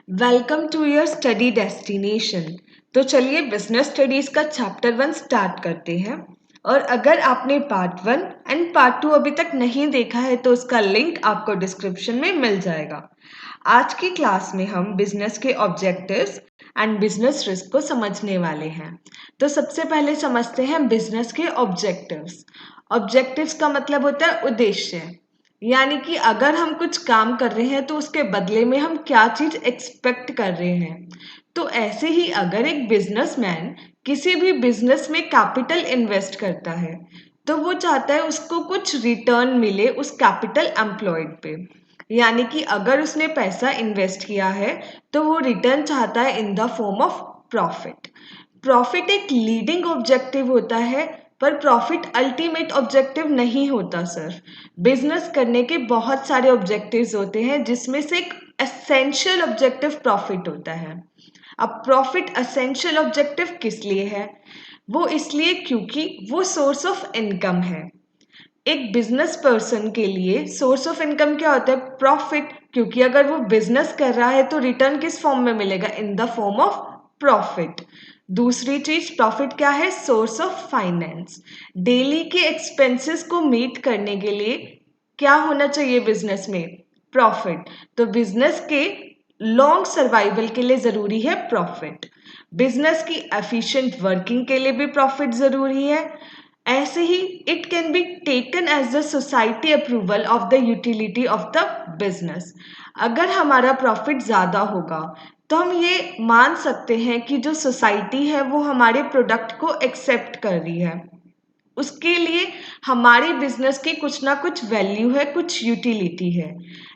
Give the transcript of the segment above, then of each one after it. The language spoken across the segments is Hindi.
Welcome to your study destination. तो चलिए बिजनेस स्टडीज का चैप्टर 1 स्टार्ट करते हैं। और अगर आपने पार्ट 1 एंड पार्ट 2 अभी तक नहीं देखा है तो उसका लिंक आपको डिस्क्रिप्शन में मिल जाएगा। आज की क्लास में हम बिजनेस के ऑब्जेक्टिव्स एंड बिजनेस रिस्क को समझने वाले हैं। तो सबसे पहले समझते हैं बिजनेस के ऑब्जेक्टिव्स। ऑब्जेक्टिव्स का मतलब होता है उद्देश्य, यानी कि अगर हम कुछ काम कर रहे हैं तो उसके बदले में हम क्या चीज एक्सपेक्ट कर रहे हैं। तो ऐसे ही अगर एक बिजनेसमैन किसी भी बिजनेस में कैपिटल इन्वेस्ट करता है तो वो चाहता है उसको कुछ रिटर्न मिले उस कैपिटल एम्प्लॉयड पे। यानी कि अगर उसने पैसा इन्वेस्ट किया है तो वो रिटर्न चाहता है in the form of profit. Profit एक लीडिंग ऑब्जेक्टिव होता है, पर प्रॉफिट अल्टीमेट ऑब्जेक्टिव नहीं होता सर। बिजनेस करने के बहुत सारे ऑब्जेक्टिव्स होते हैं जिसमें से एक एसेंशियल ऑब्जेक्टिव प्रॉफिट होता है। अब प्रॉफिट एसेंशियल ऑब्जेक्टिव किस लिए है? वो इसलिए क्योंकि वो सोर्स ऑफ इनकम है। एक बिजनेस पर्सन के लिए सोर्स ऑफ इनकम क्या होता है? प्रॉफिट। क्योंकि अगर वो बिजनेस कर रहा है तो रिटर्न किस फॉर्म में मिलेगा? In the form of profit. दूसरी चीज प्रॉफिट क्या है? Source of finance. डेली के एक्सपेंसेस को मीट करने के लिए क्या होना चाहिए बिजनेस में? प्रॉफिट। तो बिजनेस के लॉन्ग सर्वाइवल के लिए जरूरी है प्रॉफिट। बिजनेस की एफिशिएंट वर्किंग के लिए भी प्रॉफिट जरूरी है। ऐसे ही it can be taken as the society approval of the utility of the business. अगर हमारा प्रॉफिट ज़्यादा होगा तो हम ये मान सकते हैं कि जो सोसाइटी है वो हमारे प्रोडक्ट को एक्सेप्ट कर रही है। उसके लिए हमारे बिजनेस की कुछ ना कुछ वैल्यू है, कुछ यूटिलिटी है।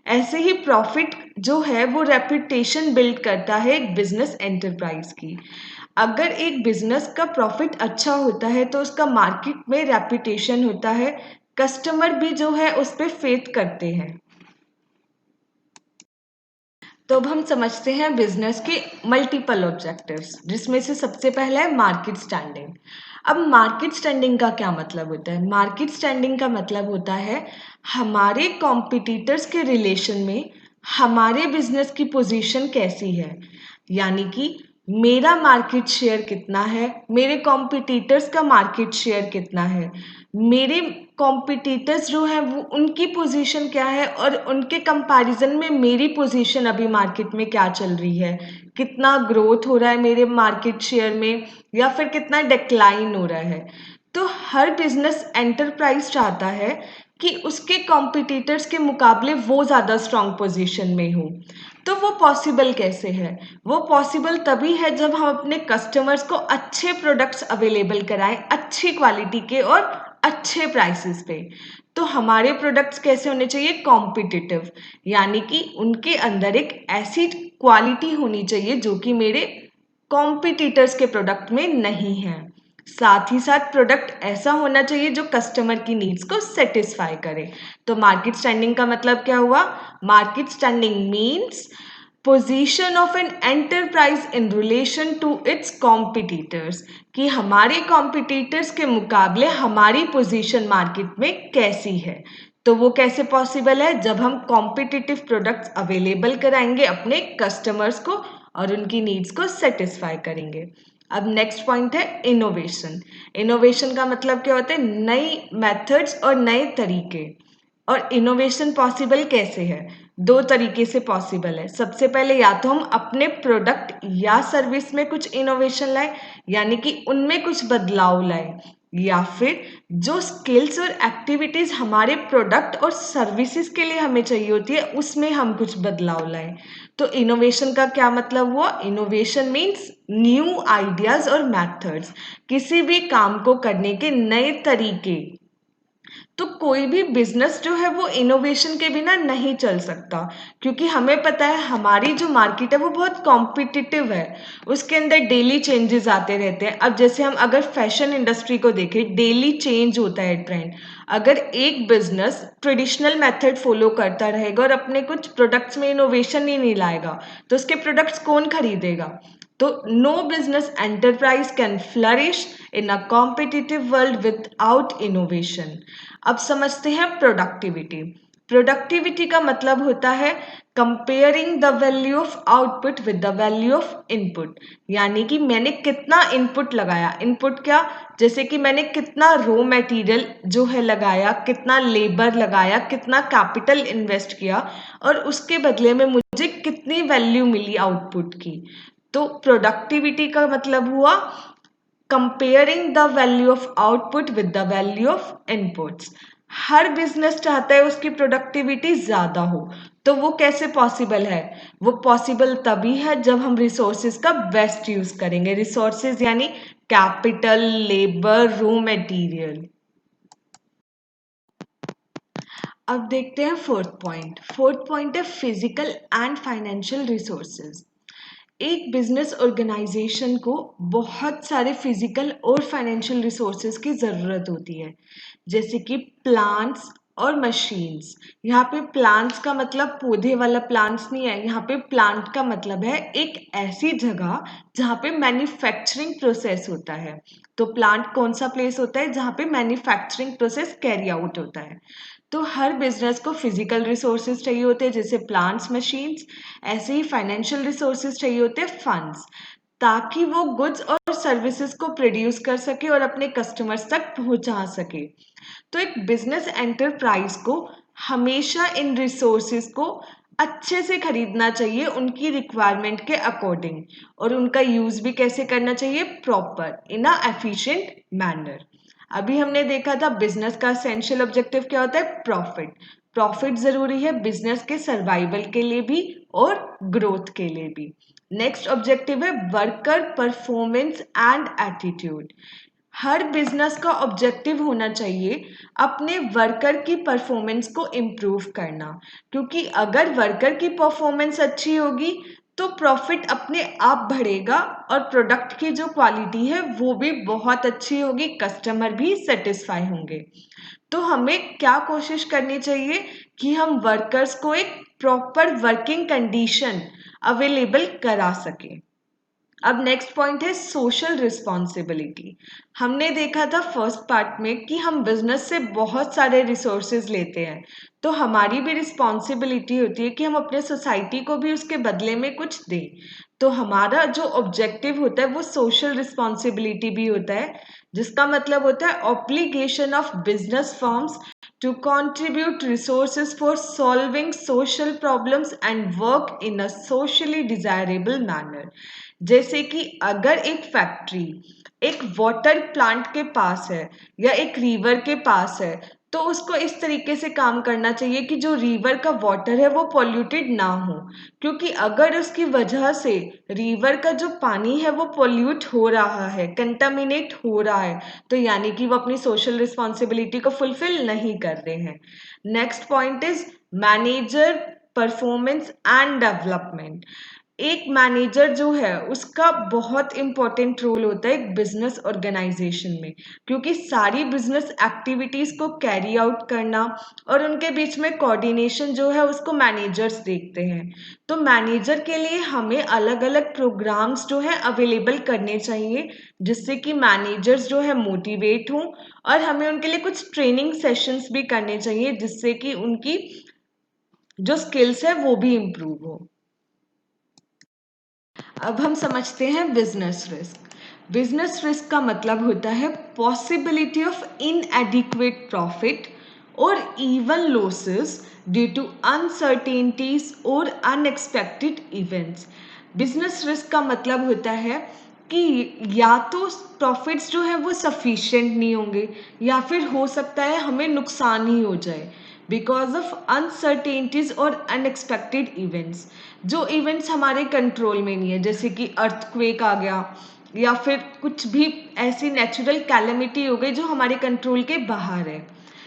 ऐसे ही प्रॉफिट जो है वो रेपुटेशन बिल्ड करता है एक बिजनेस एंटरप्राइज की। अगर एक बिजनेस का प्रॉफिट अच्छा होता है तो उसका मार्केट में रेपुटेशन होता है, कस्टमर भी जो है उस पर फेथ करते हैं। तो अब हम समझते हैं बिजनेस के मल्टीपल ऑब्जेक्टिव्स, जिसमें से सबसे पहला है मार्केट स्टैंडिंग। अब मार्केट स्टैंडिंग का क्या मतलब होता है? मार्केट स्टैंडिंग का मतलब होता है हमारे कॉम्पिटिटर्स के रिलेशन में हमारे बिजनेस की पोजीशन कैसी है। यानी कि मेरा मार्केट शेयर कितना है, मेरे कॉम्पिटिटर्स का मार्केट शेयर कितना है, मेरे कॉम्पिटिटर्स जो हैं वो उनकी पोजीशन क्या है और उनके कंपैरिजन में मेरी पोजीशन अभी मार्केट में क्या चल रही है। कितना ग्रोथ हो रहा है मेरे मार्केट शेयर में या फिर कितना डिक्लाइन हो रहा है। तो हर बिजनेस एंटरप्राइज चाहता है कि उसके कॉम्पिटिटर्स के मुकाबले वो ज़्यादा स्ट्रांग पोजीशन में हो। तो वो पॉसिबल कैसे है? वो पॉसिबल तभी है जब हम अपने कस्टमर्स को अच्छे प्रोडक्ट्स अवेलेबल कराएं, अच्छी क्वालिटी के और अच्छे प्राइसेस पे। तो हमारे प्रोडक्ट्स कैसे होने चाहिए? कॉम्पिटिटिव। यानी कि उनके अंदर एक ऐसी क्वालिटी होनी चाहिए जो कि मेरे कॉम्पिटिटर्स के प्रोडक्ट में नहीं है। साथ ही साथ प्रोडक्ट ऐसा होना चाहिए जो कस्टमर की नीड्स को सेटिस्फाई करे। तो मार्केट स्टैंडिंग का मतलब क्या हुआ? Market standing means position of an enterprise in relation to its competitors, कि हमारे कॉम्पिटिटर्स के मुकाबले हमारी पोजीशन मार्केट में कैसी है। तो वो कैसे पॉसिबल है? जब हम कॉम्पिटिटिव प्रोडक्ट्स अवेलेबल कराएंगे अपने कस्टमर्स को और उनकी नीड्स को सेटिस्फाई करेंगे। अब नेक्स्ट पॉइंट है इनोवेशन। इनोवेशन का मतलब क्या होता है? नई मेथड्स और नए तरीके। और इनोवेशन पॉसिबल कैसे है? दो तरीके से पॉसिबल है। सबसे पहले या तो हम अपने प्रोडक्ट या सर्विस में कुछ इनोवेशन लाए, यानी कि उनमें कुछ बदलाव लाए, या फिर जो स्किल्स और एक्टिविटीज हमारे प्रोडक्ट और सर्विसेज के लिए हमें चाहिए होती है उसमें हम कुछ बदलाव लाए। तो इनोवेशन का क्या मतलब हुआ? इनोवेशन मीन्स न्यू आइडियाज और मेथड्स, किसी भी काम को करने के नए तरीके। तो कोई भी बिजनेस जो है वो इनोवेशन के बिना नहीं चल सकता, क्योंकि हमें पता है हमारी जो मार्केट है वो बहुत कॉम्पिटिटिव है। उसके अंदर डेली चेंजेस आते रहते हैं। अब जैसे हम अगर फैशन इंडस्ट्री को देखें, डेली चेंज होता है ट्रेंड। अगर एक बिजनेस ट्रेडिशनल मेथड फॉलो करता रहेगा और अपने कुछ प्रोडक्ट्स में इनोवेशन ही नहीं लाएगा तो उसके प्रोडक्ट्स कौन खरीदेगा? तो no business enterprise can flourish in a competitive world without innovation. अब समझते हैं प्रोडक्टिविटी। प्रोडक्टिविटी का मतलब होता है comparing the value of output with the value of input, यानी कि मैंने कितना इनपुट लगाया, इनपुट क्या, जैसे कि मैंने कितना रॉ मटेरियल जो है लगाया, कितना लेबर लगाया, कितना कैपिटल इन्वेस्ट किया और उसके बदले में मुझे कितनी वैल्यू मिली आउटपुट की। तो प्रोडक्टिविटी का मतलब हुआ comparing the value of output with the value of inputs. Her business चाहता है उसकी प्रोडक्टिविटी ज्यादा हो, तो वो कैसे पॉसिबल है, वो पॉसिबल तभी है जब हम रिसोर्सेज का बेस्ट यूज करेंगे। रिसोर्सेज यानी कैपिटल, लेबर, रॉ मटेरियल। अब देखते हैं फोर्थ पॉइंट है फिजिकल एंड फाइनेंशियल रिसोर्सेज। एक बिजनेस ऑर्गेनाइजेशन को बहुत सारे फिजिकल और फाइनेंशियल रिसोर्सेज की ज़रूरत होती है, जैसे कि प्लांट्स और मशीन्स। यहाँ पे प्लांट्स का मतलब पौधे वाला प्लांट्स नहीं है, यहाँ पे प्लांट का मतलब है एक ऐसी जगह जहाँ पे मैन्युफैक्चरिंग प्रोसेस होता है। तो प्लांट कौन सा प्लेस होता है जहाँ पे मैन्युफैक्चरिंग प्रोसेस कैरी आउट होता है। तो हर बिजनेस को फिजिकल रिसोर्सेज चाहिए होते हैं जैसे प्लांट्स, मशीन्स, ऐसे ही फाइनेंशियल रिसोर्सेज चाहिए होते हैं फंड्स, ताकि वो गुड्स और सर्विसेज को प्रोड्यूस कर सके और अपने कस्टमर्स तक पहुंचा सके। तो एक बिजनेस एंटरप्राइज को हमेशा इन रिसोर्सेज को अच्छे से खरीदना चाहिए उनकी रिक्वायरमेंट के अकॉर्डिंग, और उनका यूज भी कैसे करना चाहिए, प्रॉपर इन अ एफिशिएंट मैनर। अभी हमने देखा था बिजनेस का एसेंशियल ऑब्जेक्टिव क्या होता है, प्रॉफिट। प्रॉफिट जरूरी है बिजनेस के सर्वाइवल के लिए भी और ग्रोथ के लिए भी। नेक्स्ट ऑब्जेक्टिव है worker performance and attitude. Her business का ऑब्जेक्टिव होना चाहिए अपने वर्कर की परफॉर्मेंस को इम्प्रूव करना, क्योंकि अगर वर्कर की परफॉर्मेंस अच्छी होगी तो प्रॉफिट अपने आप बढ़ेगा और प्रोडक्ट की जो क्वालिटी है वो भी बहुत अच्छी होगी, कस्टमर भी सेटिस्फाई होंगे। तो हमें क्या कोशिश करनी चाहिए कि हम वर्कर्स को एक प्रॉपर वर्किंग कंडीशन अवेलेबल करा सकें। अब नेक्स्ट पॉइंट है सोशल रिस्पॉन्सिबिलिटी। हमने देखा था फर्स्ट पार्ट में कि हम बिजनेस से बहुत सारे रिसोर्सेज लेते हैं, तो हमारी भी रिस्पॉन्सिबिलिटी होती है कि हम अपने सोसाइटी को भी उसके बदले में कुछ दें। तो हमारा जो ऑब्जेक्टिव होता है वो सोशल रिस्पॉन्सिबिलिटी भी होता है, जिसका मतलब होता है obligation of business firms to contribute resources for solving social problems and work in a socially desirable manner। जैसे कि अगर एक फैक्ट्री एक वाटर प्लांट के पास है या एक रिवर के पास है, तो उसको इस तरीके से काम करना चाहिए कि जो रिवर का वाटर है वो पॉल्यूटेड ना हो, क्योंकि अगर उसकी वजह से रिवर का जो पानी है वो पॉल्यूट हो रहा है, कंटामिनेट हो रहा है, तो यानी कि वो अपनी सोशल रिस्पॉन्सिबिलिटी को फुलफिल नहीं कर रहे हैं। Next point is manager performance and development. एक मैनेजर जो है उसका बहुत इंपॉर्टेंट रोल होता है एक बिजनेस ऑर्गेनाइजेशन में, क्योंकि सारी बिजनेस एक्टिविटीज को कैरी आउट करना और उनके बीच में कोऑर्डिनेशन जो है उसको मैनेजर्स देखते हैं। तो मैनेजर के लिए हमें अलग अलग प्रोग्राम्स जो है अवेलेबल करने चाहिए, जिससे कि मैनेजर्स जो है मोटिवेट हों, और हमें उनके लिए कुछ ट्रेनिंग सेशंस भी करने चाहिए जिससे कि उनकी जो स्किल्स है वो भी इम्प्रूव हो। अब हम समझते हैं बिजनेस रिस्क। बिजनेस रिस्क का मतलब होता है पॉसिबिलिटी ऑफ इनएडिक्वेट प्रॉफिट और even losses due to uncertainties और अनएक्सपेक्टेड इवेंट्स। बिजनेस रिस्क का मतलब होता है कि या तो प्रॉफिट्स जो है वो सफिशिएंट नहीं होंगे, या फिर हो सकता है हमें नुकसान ही हो जाए बिकॉज ऑफ अनसर्टेनिटीज और अनएक्सपेक्टेड इवेंट्स। जो इवेंट्स हमारे कंट्रोल में नहीं है, जैसे कि अर्थक्वेक आ गया या फिर कुछ भी ऐसी नेचुरल कैलेमिटी हो गई जो हमारे कंट्रोल के बाहर है,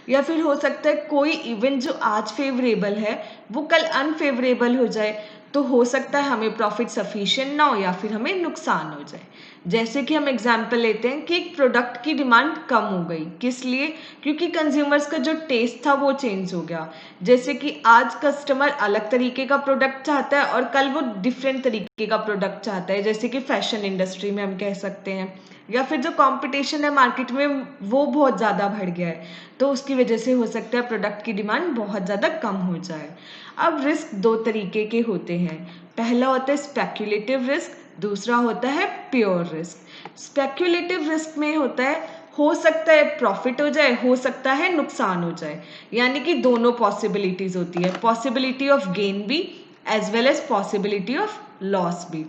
या फिर हो सकता है कोई इवेंट जो आज फेवरेबल है वो कल अनफेवरेबल हो जाए, तो हो सकता है हमें प्रॉफिट सफिशिएंट ना हो या फिर हमें नुकसान हो जाए। जैसे कि हम एग्जांपल लेते हैं कि एक प्रोडक्ट की डिमांड कम हो गई, किस लिए, क्योंकि कंज्यूमर्स का जो टेस्ट था वो चेंज हो गया। जैसे कि आज कस्टमर अलग तरीके का प्रोडक्ट चाहता है और कल वो डिफरेंट तरीके का प्रोडक्ट चाहता है, जैसे कि फैशन इंडस्ट्री में हम कह सकते हैं, या फिर जो कंपटीशन है मार्केट में वो बहुत ज़्यादा बढ़ गया है, तो उसकी वजह से हो सकता है प्रोडक्ट की डिमांड बहुत ज़्यादा कम हो जाए। अब रिस्क दो तरीके के होते हैं, पहला होता है स्पेक्युलेटिव रिस्क, दूसरा होता है प्योर रिस्क। स्पेक्युलेटिव रिस्क में होता है हो सकता है प्रॉफिट हो जाए, हो सकता है नुकसान हो जाए, यानी कि दोनों पॉसिबिलिटीज होती है, पॉसिबिलिटी ऑफ गेन भी as well as possibility of loss भी।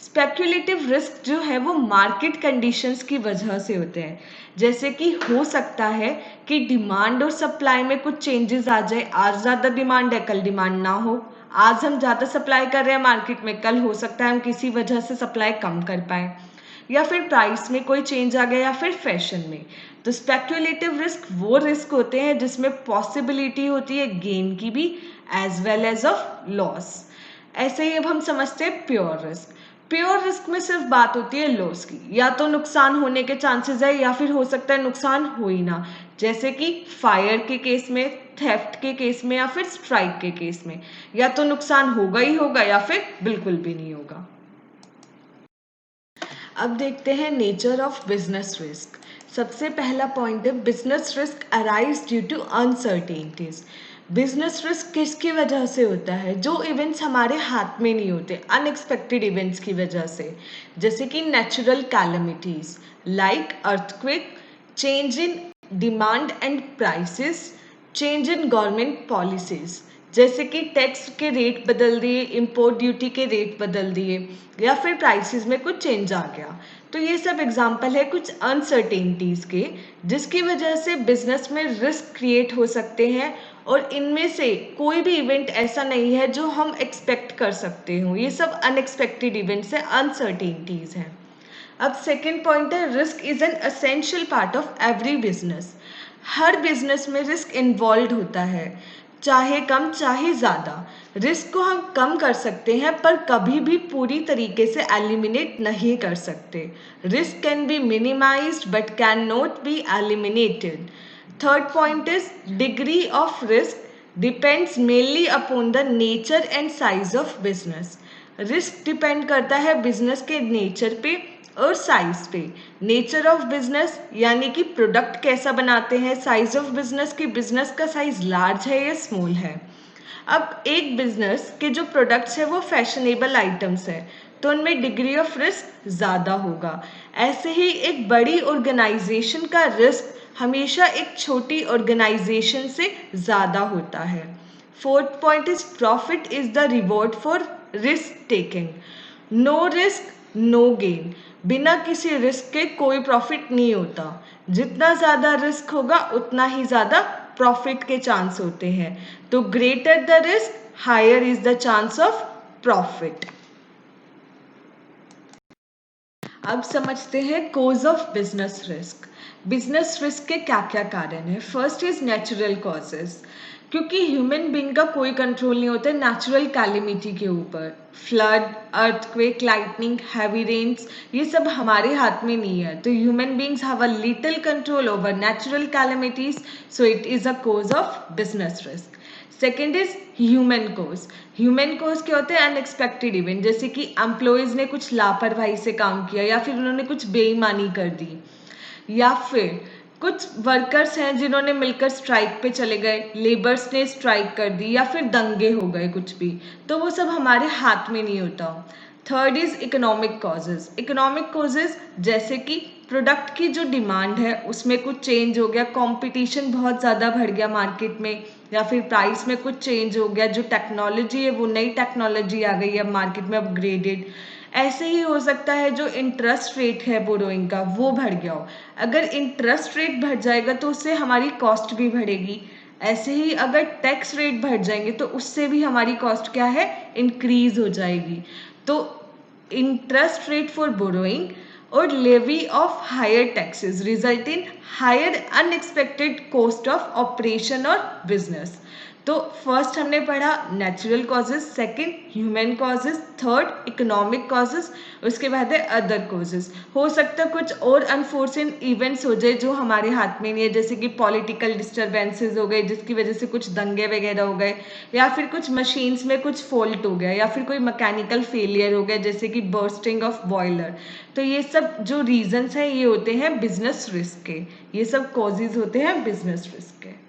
स्पेक्युलेटिव रिस्क जो है वो मार्केट कंडीशंस की वजह से होते हैं, जैसे कि हो सकता है कि डिमांड और सप्लाई में कुछ चेंजेस आ जाए, आज ज़्यादा डिमांड है कल डिमांड ना हो, आज हम ज़्यादा सप्लाई कर रहे हैं मार्केट में, कल हो सकता है हम किसी वजह से सप्लाई कम कर पाए, या फिर प्राइस में कोई चेंज आ गया, या फिर फैशन में। तो स्पेक्युलेटिव रिस्क वो रिस्क होते हैं जिसमें पॉसिबिलिटी होती है गेन की भी as well as of loss. ऐसे ही अब हम समझते हैं प्योर रिस्क। प्योर रिस्क में सिर्फ बात होती है लॉस की, या तो नुकसान होने के चांसेस है या फिर हो सकता है नुकसान हो ही ना, जैसे कि फायर के केस में, थेफ्ट के केस में, या फिर स्ट्राइक के केस में, या तो नुकसान होगा ही होगा या फिर बिल्कुल भी नहीं होगा। अब देखते हैं नेचर ऑफ बिजनेस रिस्क। सबसे पहला पॉइंट है business risk arise due to uncertainties. Business risk किसकी वजह से होता है? जो इवेंट्स हमारे हाथ में नहीं होते, अनएक्सपेक्टेड इवेंट्स की वजह से, जैसे कि natural calamities like earthquake, change in demand and prices, change in government policies, जैसे कि टैक्स के रेट बदल दिए, इम्पोर्ट ड्यूटी के रेट बदल दिए, या फिर प्राइसेस में कुछ चेंज आ गया। तो ये सब एग्जांपल है कुछ अनसर्टेनिटीज के, जिसकी वजह से बिजनेस में रिस्क क्रिएट हो सकते हैं, और इनमें से कोई भी इवेंट ऐसा नहीं है जो हम एक्सपेक्ट कर सकते हो, ये सब अनएक्सपेक्टेड इवेंट्स है, अनसर्टेनिटीज हैं। अब सेकेंड पॉइंट है risk is an essential part of every business. Her business में रिस्क इन्वॉल्व होता है, चाहे कम चाहे ज़्यादा। रिस्क को हम कम कर सकते हैं पर कभी भी पूरी तरीके से एलिमिनेट नहीं कर सकते। Risk can be minimised but can not be eliminated. Third point is degree of risk depends mainly upon the nature and size of business. Risk depend करता है बिजनेस के नेचर पे और साइज पे। नेचर ऑफ बिजनेस यानी कि प्रोडक्ट कैसा बनाते हैं, साइज ऑफ बिजनेस की बिजनेस का साइज लार्ज है या स्मॉल है। अब एक बिजनेस के जो प्रोडक्ट्स है वो फैशनेबल आइटम्स है, तो उनमें डिग्री ऑफ रिस्क ज़्यादा होगा। ऐसे ही एक बड़ी ऑर्गेनाइजेशन का रिस्क हमेशा एक छोटी ऑर्गेनाइजेशन से ज़्यादा होता है। Fourth point is profit is the reward for risk taking. No risk no gain. बिना किसी रिस्क के कोई प्रॉफिट नहीं होता। जितना ज़्यादा रिस्क होगा उतना ही ज़्यादा प्रॉफिट के चांस होते हैं। तो greater the risk higher is the chance of profit. अब समझते हैं cause of business risk. Business risk के क्या क्या कारण है? फर्स्ट इज नेचुरल कॉजेज, क्योंकि ह्यूमन बीइंग का कोई कंट्रोल नहीं होता नेचुरल कैलेमिटी के ऊपर। Flood, earthquake, lightning, heavy rains, ये सब हमारे हाथ में नहीं है, तो human beings have a little control over natural calamities, so it is a cause of business risk. Second is human cause. Human cause क्या होते हैं? अनएक्सपेक्टेड इवेंट, जैसे कि एम्प्लॉयज ने कुछ लापरवाही से काम किया, या फिर उन्होंने कुछ बेईमानी कर दी, या फिर कुछ वर्कर्स हैं जिन्होंने मिलकर स्ट्राइक पे चले गए, लेबर्स ने स्ट्राइक कर दी, या फिर दंगे हो गए कुछ भी, तो वो सब हमारे हाथ में नहीं होता। Third is economic causes. Economic causes जैसे कि प्रोडक्ट की जो डिमांड है उसमें कुछ चेंज हो गया, कंपटीशन बहुत ज़्यादा बढ़ गया मार्केट में, या फिर प्राइस में कुछ चेंज हो गया, जो टेक्नोलॉजी है वो नई टेक्नोलॉजी आ गई है मार्केट में अपग्रेडेड। ऐसे ही हो सकता है जो इंटरेस्ट रेट है बोरोइंग का वो बढ़ गया हो। अगर इंटरेस्ट रेट बढ़ जाएगा तो उससे हमारी कॉस्ट भी बढ़ेगी। ऐसे ही अगर टैक्स रेट बढ़ जाएंगे तो उससे भी हमारी कॉस्ट क्या है? इंक्रीज हो जाएगी। तो इंटरेस्ट रेट फॉर बोरोइंग और levy of higher taxes result in higher unexpected cost of operation और बिजनेस। तो फर्स्ट हमने पढ़ा natural causes, second human causes, third economic causes, उसके बाद है अदर कॉजेज। हो सकता है कुछ और अनफोर्सिन इवेंट्स हो जाए जो हमारे हाथ में नहीं है, जैसे कि पॉलिटिकल डिस्टर्बेंसेज हो गए जिसकी वजह से कुछ दंगे वगैरह हो गए, या फिर कुछ मशीन्स में कुछ फॉल्ट हो गया, या फिर कोई मैकेनिकल फेलियर हो गया जैसे कि बर्स्टिंग ऑफ बॉयलर। तो ये सब जो रीजंस हैं ये होते हैं बिजनेस रिस्क के, ये सब कॉजेज होते हैं बिजनेस रिस्क के।